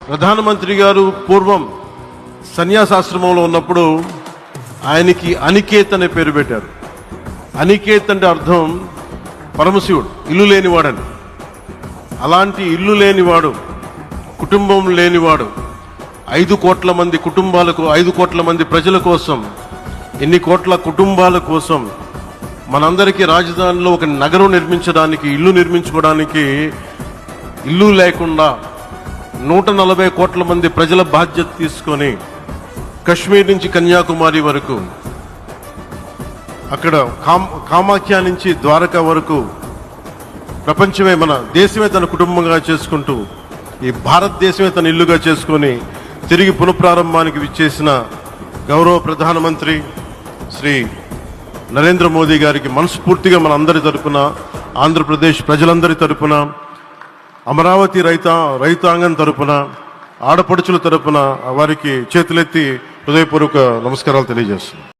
ప్రధానమంత్రి గారు పూర్వం సన్యాసాశ్రమంలో ఉన్నప్పుడు ఆయనకి అనికేత్ అనే పేరు పెట్టారు. అనికేత్ అంటే అర్థం పరమశివుడు, ఇల్లు లేనివాడని. అలాంటి ఇల్లు లేనివాడు, కుటుంబం లేనివాడు 5 కోట్ల మంది కుటుంబాలకు, 5 కోట్ల మంది ప్రజల కోసం, ఎన్ని కోట్ల కుటుంబాల కోసం మనందరికీ రాజధానిలో ఒక నగరం నిర్మించడానికి, ఇల్లు నిర్మించుకోవడానికి ఇల్లు లేకుండా 140 కోట్ల మంది ప్రజల బాధ్యత తీసుకొని కశ్మీర్ నుంచి కన్యాకుమారి వరకు, అక్కడ కామాఖ్య నుంచి ద్వారకా వరకు ప్రపంచమే, మన దేశమే తన కుటుంబంగా చేసుకుంటూ ఈ భారతదేశమే తన ఇల్లుగా చేసుకొని తిరిగి పునఃప్రారంభానికి విచ్చేసిన గౌరవ ప్రధానమంత్రి శ్రీ నరేంద్ర మోదీ గారికి మనస్ఫూర్తిగా మన అందరి తరపున, ఆంధ్రప్రదేశ్ ప్రజలందరి తరపున, అమరావతి రైతాంగం తరపున, ఆడపడుచుల తరపున వారికి చేతులెత్తి హృదయపూర్వక నమస్కారాలు తెలియజేస్తున్నాను.